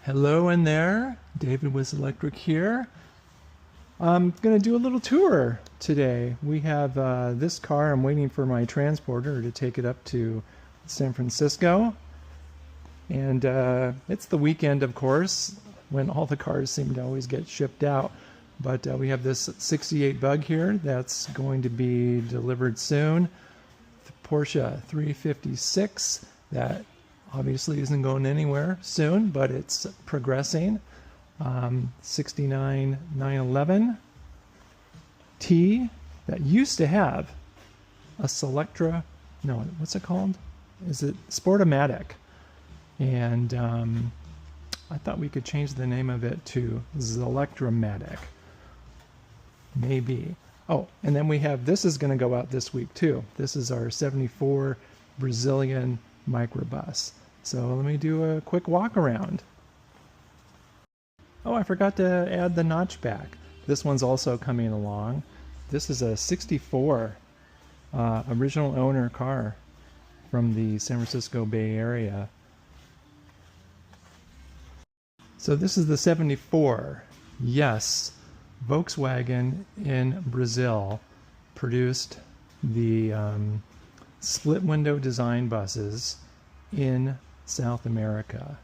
Hello in there, David with Zelectric here. I'm going to do a little tour today. We have this car. I'm waiting for my transporter to take it up to San Francisco. And it's the weekend, of course, when all the cars seem to always get shipped out. But we have this 68 Bug here that's going to be delivered soon. The Porsche 356 that obviously isn't going anywhere soon, but it's progressing. 69 911 T that used to have a Zelectra, no, what's it called? Is it Sportomatic? And I thought we could change the name of it to Zelectramatic. Maybe. Oh, and then we have, this is going to go out this week too. This is our 74 Brazilian microbus. So let me do a quick walk around. Oh, I forgot to add the notch back. This one's also coming along. This is a 64 original owner car from the San Francisco Bay Area. So this is the 74. Yes, Volkswagen in Brazil produced the split window design buses in South America.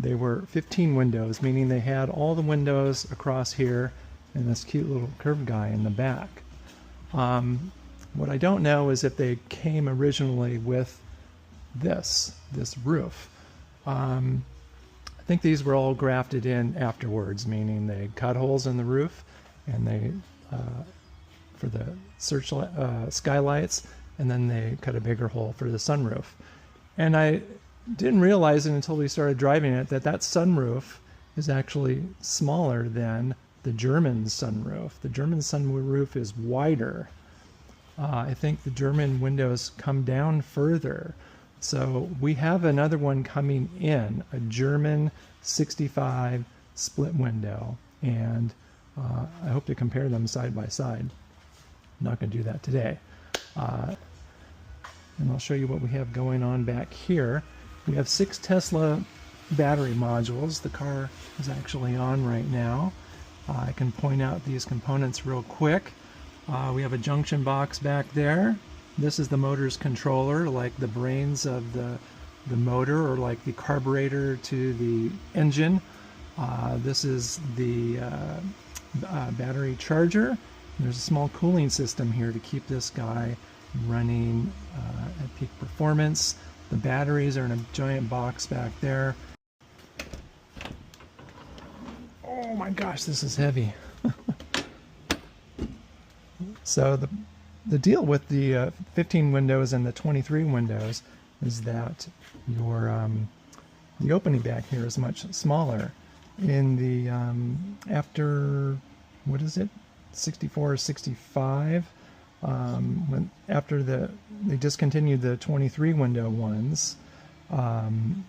They were 15 windows, meaning they had all the windows across here and this cute little curved guy in the back. What I don't know is if they came originally with this roof. I think these were all grafted in afterwards, meaning they cut holes in the roof and they for the skylights, and then they cut a bigger hole for the sunroof. And I didn't realize it until we started driving it that sunroof is actually smaller than the German sunroof. The German sunroof is wider. I think the German windows come down further. So we have another one coming in, a German 65 split window, and I hope to compare them side by side. I'm not going to do that today. And I'll show you what we have going on back here. We have 6 Tesla battery modules. The car is actually on right now. I can point out these components real quick. We have a junction box back there. This is the motor's controller, like the brains of the motor, or like the carburetor to the engine. This is the battery charger. There's a small cooling system here to keep this guy running at peak performance. The batteries are in a giant box back there. Oh my gosh, this is heavy. So the deal with the 15 windows and the 23 windows is that your the opening back here is much smaller. In the after, what is it, 64 or 65, after they discontinued the 23 window ones, and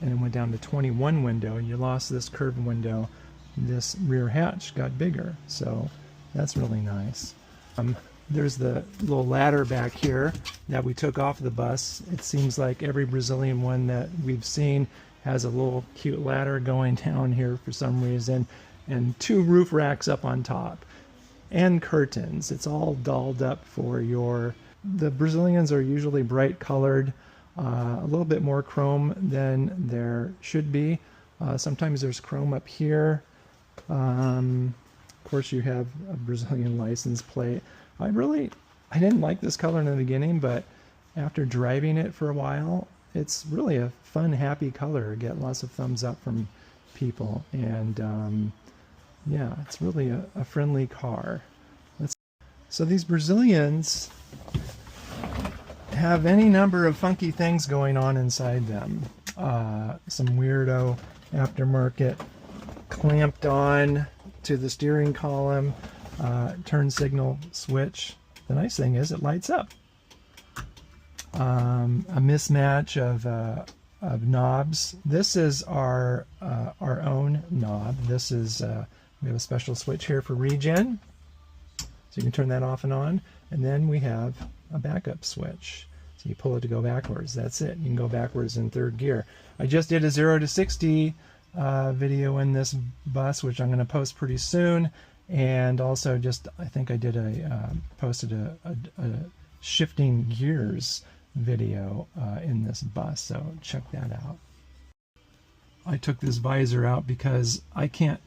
it went down to 21 window, and you lost this curved window, this rear hatch got bigger, so that's really nice. There's the little ladder back here that we took off the bus. It seems like every Brazilian one that we've seen has a little cute ladder going down here for some reason, and 2 roof racks up on top, and curtains. It's all dolled up for the Brazilians are usually bright colored, a little bit more chrome than there should be. Sometimes there's chrome up here. Of course, you have a Brazilian license plate. I didn't like this color in the beginning, but after driving it for a while, it's really a fun, happy color. Get lots of thumbs up from people, and yeah, it's really a friendly car. So these Brazilians have any number of funky things going on inside them. Some weirdo aftermarket clamped on to the steering column turn signal switch. The nice thing is it lights up. A mismatch of knobs. This is our own knob. This is we have a special switch here for regen, so you can turn that off and on. And then we have a backup switch. So you pull it to go backwards. That's it. You can go backwards in third gear. I just did a 0 to 60 video in this bus, which I'm going to post pretty soon. And also just, I think I did posted a shifting gears video in this bus. So check that out. I took this visor out because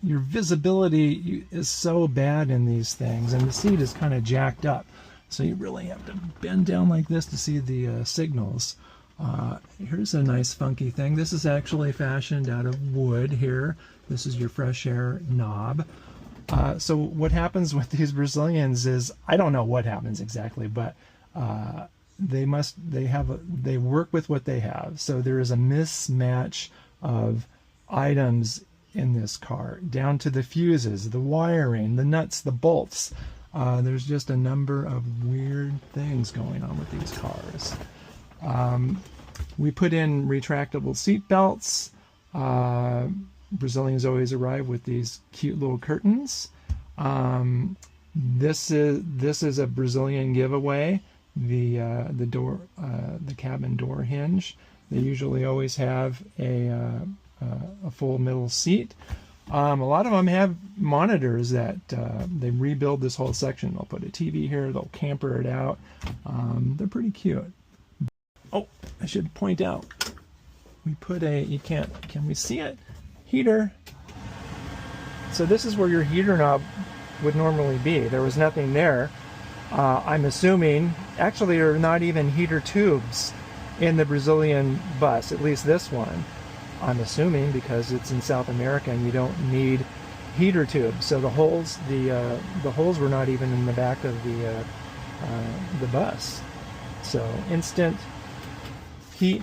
your visibility is so bad in these things, and the seat is kind of jacked up. So you really have to bend down like this to see the signals. Here's a nice funky thing. This is actually fashioned out of wood here. This is your fresh air knob. So what happens with these Brazilians is, I don't know what happens exactly, but they work with what they have. So there is a mismatch of items in this car, down to the fuses, the wiring, the nuts, the bolts. There's just a number of weird things going on with these cars. We put in retractable seat belts. Brazilians always arrive with these cute little curtains. This is a Brazilian giveaway. The door, the cabin door hinge. They usually always have a full middle seat. A lot of them have monitors that they rebuild this whole section. They'll put a TV here, they'll camper it out. They're pretty cute. Oh, I should point out, we put can we see it? Heater. So this is where your heater knob would normally be. There was nothing there. I'm assuming, actually there are not even heater tubes in the Brazilian bus, at least this one. I'm assuming because it's in South America and you don't need heater tubes. So the holes were not even in the back of the bus. So instant heat.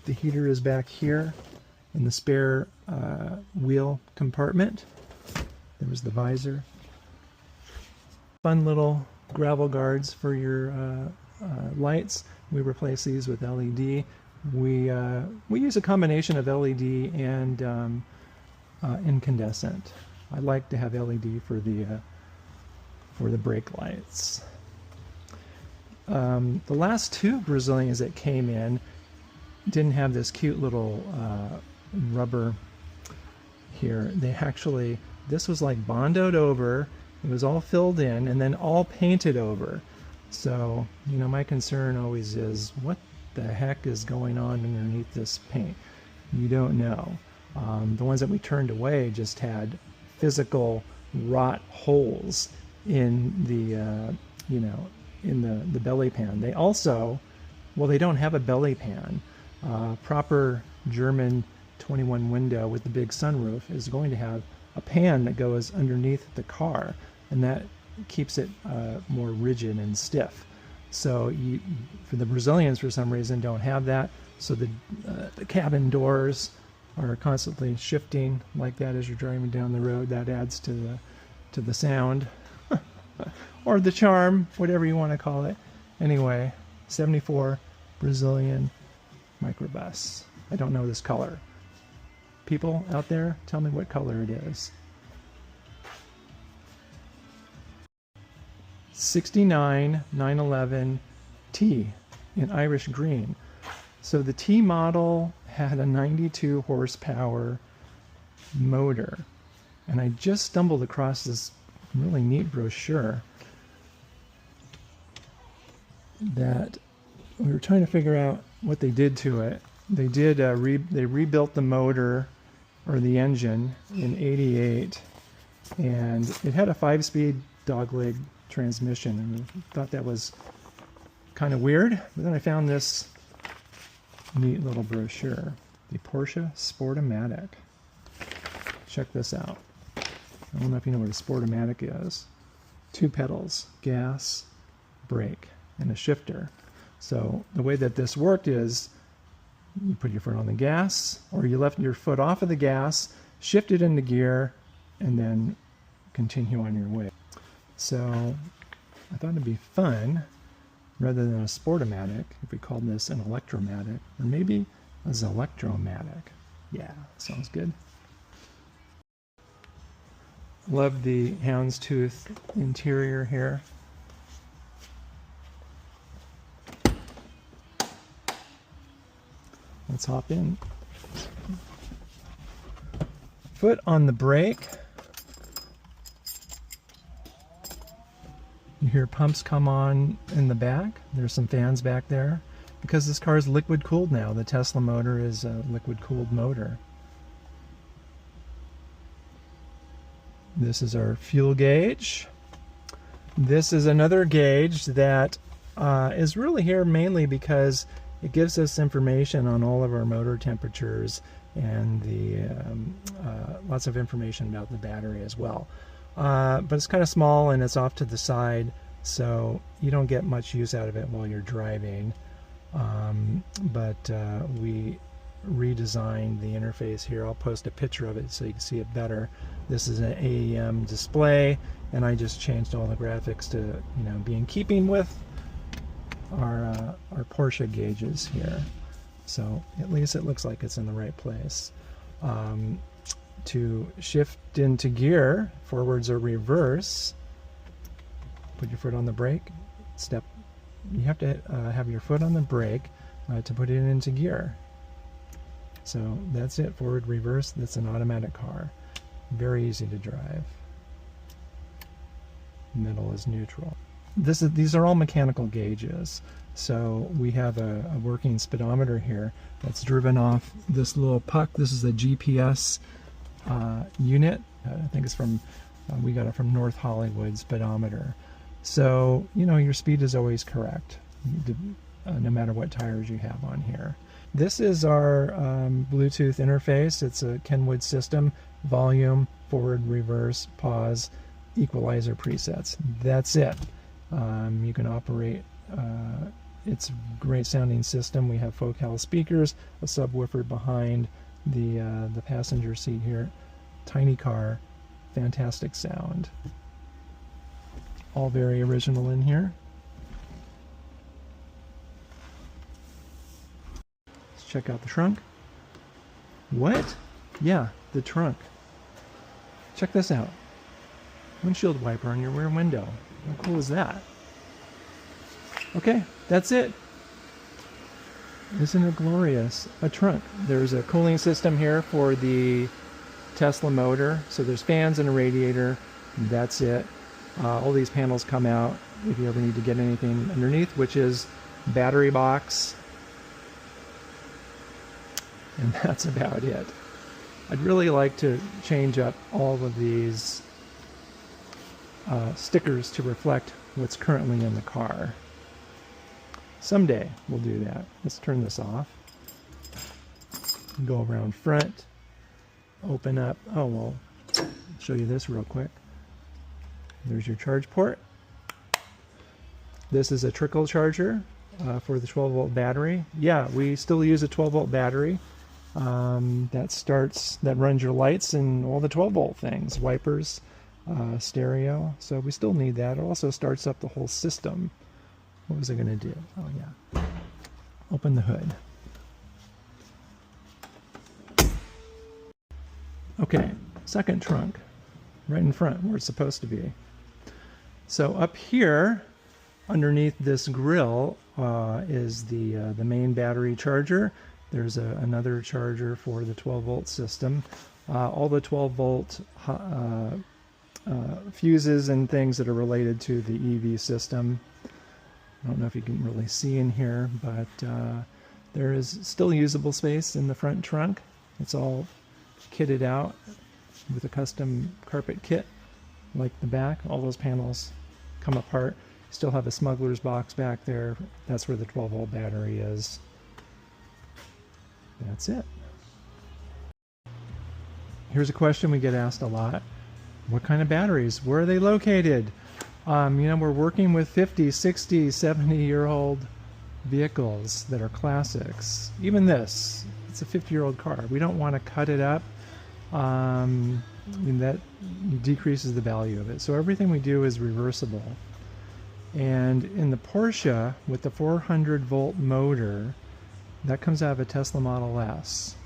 The heater is back here in the spare wheel compartment. There was the visor. Fun little gravel guards for your lights. We replace these with LED. We use a combination of LED and incandescent. I like to have LED for the brake lights. The last two Brazilians that came in didn't have this cute little rubber here. This was like bondoed over. It was all filled in and then all painted over. So, my concern always is, what the heck is going on underneath this paint? You don't know. The ones that we turned away just had physical rot holes in the in the belly pan. They also, they don't have a belly pan. Proper German 21 window with the big sunroof is going to have a pan that goes underneath the car, and that keeps it more rigid and stiff. So for the Brazilians, for some reason, don't have that. So the cabin doors are constantly shifting like that as you're driving down the road. That adds to the sound or the charm, whatever you want to call it. Anyway, 74 Brazilian microbus. I don't know this color. People out there, tell me what color it is. 69 911 T in Irish green. So the T model had a 92 horsepower motor, and I just stumbled across this really neat brochure that we were trying to figure out what they did to it. They did they rebuilt the motor or the engine in '88, and it had a 5-speed dogleg transmission, and I thought that was kind of weird. But then I found this neat little brochure, the Porsche Sportomatic. Check this out. I don't know if you know what a Sportomatic is. 2 pedals, gas, brake, and a shifter. So the way that this worked is you put your foot on the gas, or you left your foot off of the gas, shift it into gear, and then continue on your way. So I thought it'd be fun, rather than a Sportomatic, if we called this an Electromatic, or maybe a Zelectromatic. Yeah, sounds good. Love the houndstooth interior here. Let's hop in. Foot on the brake. You hear pumps come on in the back. There's some fans back there. Because this car is liquid cooled now. The Tesla motor is a liquid cooled motor. This is our fuel gauge. This is another gauge that is really here mainly because it gives us information on all of our motor temperatures and the lots of information about the battery as well. But it's kind of small and it's off to the side, so you don't get much use out of it while you're driving. But we redesigned the interface here. I'll post a picture of it so you can see it better. This is an AEM display, and I just changed all the graphics to, you know, be in keeping with our Porsche gauges here. So at least it looks like it's in the right place. To shift into gear, forwards or reverse, put your foot on the brake, step. You have to have your foot on the brake to put it into gear. So that's it, forward, reverse. That's an automatic car. Very easy to drive. Middle is neutral. These are all mechanical gauges. So we have a working speedometer here that's driven off this little puck. This is a GPS unit. I think it's from, we got it from North Hollywood Speedometer. So, you know, your speed is always correct, no matter what tires you have on here. This is our Bluetooth interface. It's a Kenwood system, volume, forward, reverse, pause, equalizer presets. That's it. You can operate, it's a great sounding system. We have Focal speakers, a subwoofer behind the passenger seat here. Tiny car, fantastic sound. All very original in here. Let's check out the trunk. What? Yeah, the trunk. Check this out. Windshield wiper on your rear window. How cool is that? Okay, that's it. Isn't it glorious? A trunk. There's a cooling system here for the Tesla motor. So there's fans and a radiator. That's it. All these panels come out if you ever need to get anything underneath, which is battery box. And that's about it. I'd really like to change up all of these stickers to reflect what's currently in the car. Someday we'll do that. Let's turn this off. Go around front. Open up. Oh, well, I'll show you this real quick. There's your charge port. This is a trickle charger for the 12-volt battery. Yeah, we still use a 12-volt battery. That runs your lights and all the 12-volt things, wipers, stereo. So we still need that. It also starts up the whole system. What was I going to do? Oh yeah. Open the hood. Okay, second trunk, right in front where it's supposed to be. So up here, underneath this grill, is the main battery charger. There's another charger for the 12-volt system. All the 12-volt fuses and things that are related to the EV system. I don't know if you can really see in here, but there is still usable space in the front trunk. It's all kitted out with a custom carpet kit, like the back. All those panels come apart. Still have a smuggler's box back there. That's where the 12-volt battery is. That's it. Here's a question we get asked a lot. What kind of batteries? Where are they located? You know, we're working with 50, 60, 70-year-old vehicles that are classics. Even this, it's a 50-year-old car. We don't want to cut it up. That decreases the value of it. So everything we do is reversible. And in the Porsche, with the 400-volt motor, that comes out of a Tesla Model S.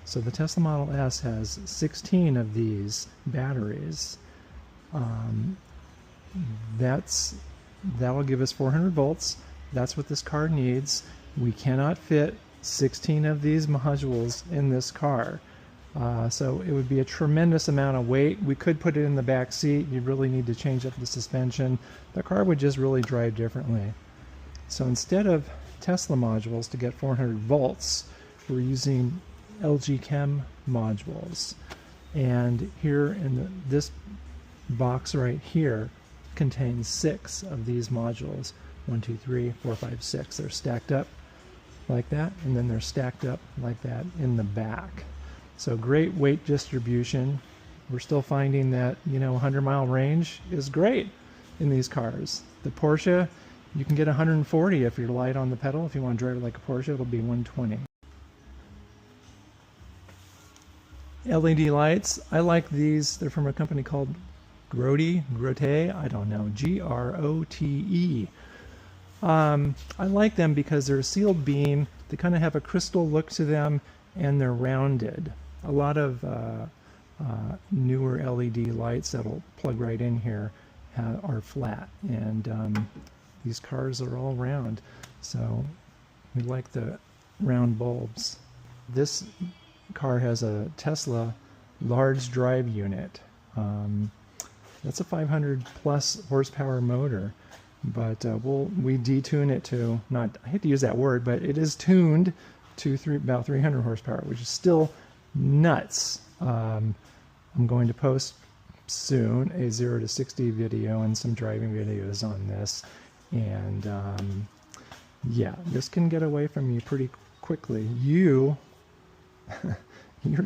So the Tesla Model S has 16 of these batteries. That will give us 400 volts. That's what this car needs. We cannot fit 16 of these modules in this car. So it would be a tremendous amount of weight. We could put it in the back seat. You really need to change up the suspension. The car would just really drive differently. So instead of Tesla modules to get 400 volts, we're using LG Chem modules. And here in this box right here contains 6 of these modules. 1, 2, 3, 4, 5, 6. They're stacked up like that, and then they're stacked up like that in the back. So great weight distribution. We're still finding that, 100-mile range is great in these cars. The Porsche, you can get 140 if you're light on the pedal. If you want to drive it like a Porsche, it'll be 120. LED lights, I like these. They're from a company called Grote, I don't know, Grote. I like them because they're a sealed beam. They kind of have a crystal look to them, and they're rounded. A lot of newer LED lights that'll plug right in here are flat, and these cars are all round, so we like the round bulbs. This car has a Tesla large drive unit. That's a 500 plus horsepower motor, but we detune it to, I hate to use that word, but it is tuned to about 300 horsepower, which is still nuts. I'm going to post soon a 0 to 60 video and some driving videos on this, and yeah, this can get away from you pretty quickly. You're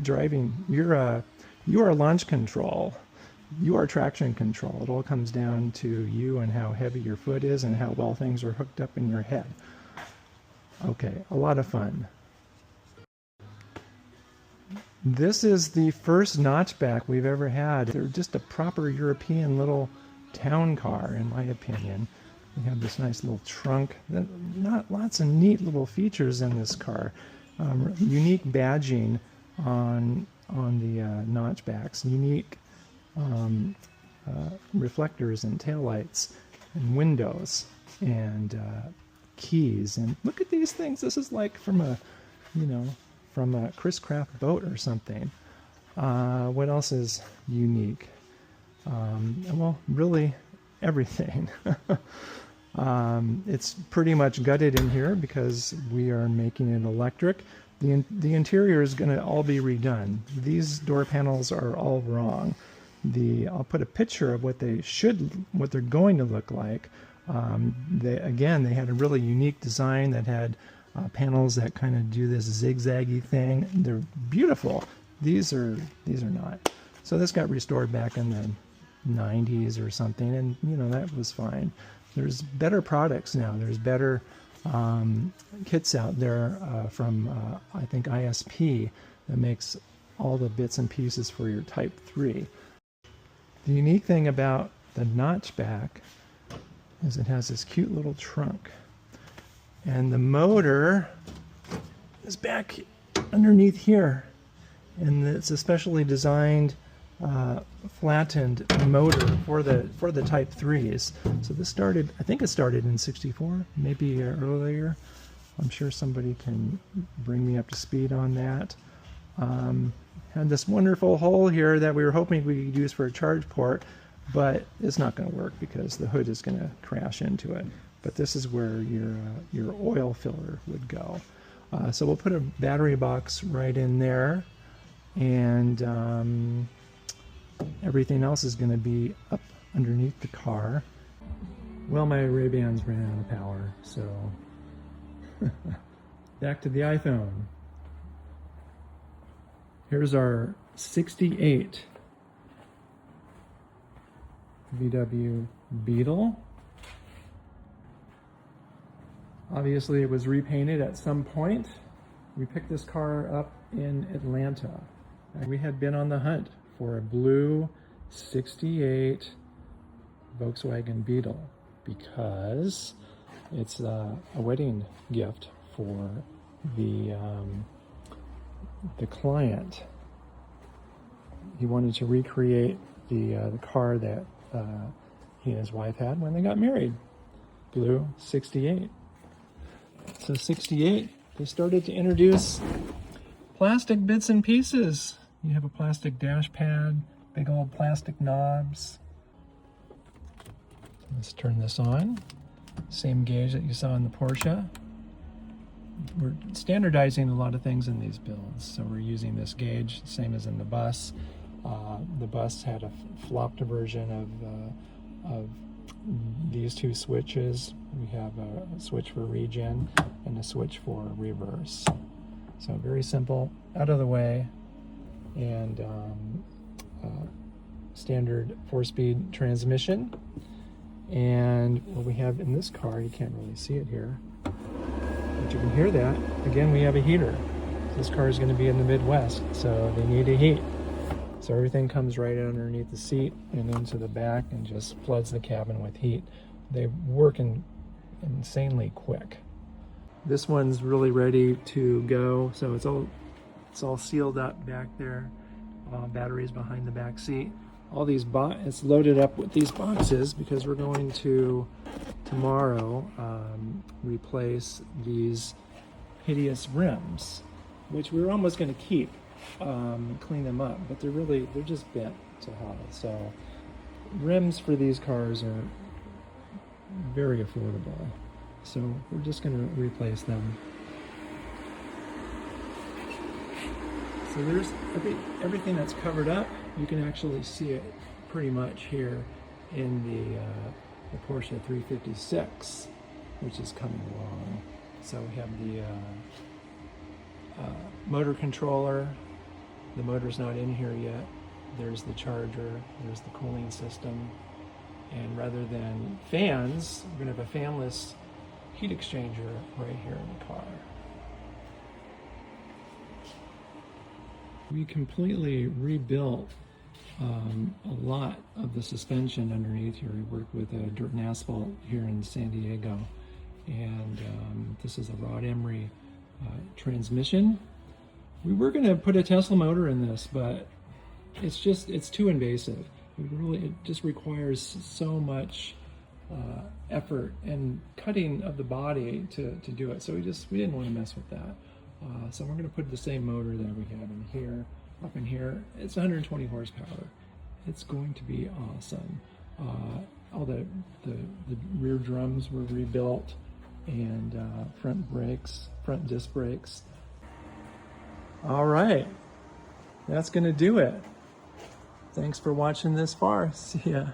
driving, you are launch control, you are traction control. It all comes down to you and how heavy your foot is and how well things are hooked up in your head. Okay, a lot of fun. This is the first notchback we've ever had. They're just a proper European little town car, in my opinion. We have this nice little trunk. Not lots of neat little features in this car. Unique badging on the notchbacks. Unique reflectors and taillights and windows and keys. And look at these things. This is like from a Chris Craft boat or something. What else is unique? Well, really everything. It's pretty much gutted in here because we are making it electric. The interior is going to all be redone. These door panels are all wrong. I'll put a picture of what they're going to look like. They had a really unique design that had panels that kind of do this zigzaggy thing. They're beautiful. These are not. So this got restored back in the 90s or something, and that was fine. There's better products now. There's better kits out there from I think ISP that makes all the bits and pieces for your Type 3. The unique thing about the notchback is it has this cute little trunk. And the motor is back underneath here. And it's a specially designed flattened motor for the Type 3s. So this started, I think it started in '64, maybe earlier. I'm sure somebody can bring me up to speed on that. Had this wonderful hole here that we were hoping we could use for a charge port, but it's not going to work because the hood is going to crash into it. But this is where your oil filler would go. So we'll put a battery box right in there, and everything else is going to be up underneath the car. Well, my Ray-Bans ran out of power, so back to the iPhone. Here's our 68 VW Beetle. Obviously, it was repainted at some point. We picked this car up in Atlanta. We had been on the hunt for a blue 68 Volkswagen Beetle because it's a wedding gift for the client. He wanted to recreate the car that he and his wife had when they got married. Blue 68. So 68 they started to introduce plastic bits and pieces. You have a plastic dash pad, big old plastic knobs. Let's turn this on. Same gauge that you saw in the Porsche. We're standardizing a lot of things in these builds, so we're using this gauge, same as in the bus. The bus had a flopped version of these two switches. We have a switch for regen and a switch for reverse. So very simple, out of the way, and standard 4-speed transmission. And what we have in this car, you can't really see it here, but you can hear that. Again, we have a heater. This car is going to be in the Midwest, so they need a heat. So everything comes right underneath the seat and into the back and just floods the cabin with heat. They work insanely quick. This one's really ready to go, so it's all sealed up back there. Batteries behind the back seat. All these it's loaded up with these boxes because we're going to tomorrow replace these hideous rims, which we were almost going to keep, clean them up, but they're just bent to hell. So rims for these cars are very affordable, so we're just going to replace them. So there's everything that's covered up. You can actually see it pretty much here in the Porsche 356, which is coming along. So we have the motor controller. The motor's not in here yet. There's the charger. There's the cooling system. And rather than fans, we're going to have a fanless heat exchanger right here in the car. We completely rebuilt a lot of the suspension underneath here. We worked with dirt and asphalt here in San Diego, and this is a Rod Emery transmission. We were going to put a Tesla motor in this, but it's too invasive. It just requires so much effort and cutting of the body to do it. So we didn't want to mess with that. So we're going to put the same motor that we have in here, up in here. It's 120 horsepower. It's going to be awesome. All the rear drums were rebuilt, and front disc brakes. All right, that's going to do it. Thanks for watching this far. See ya.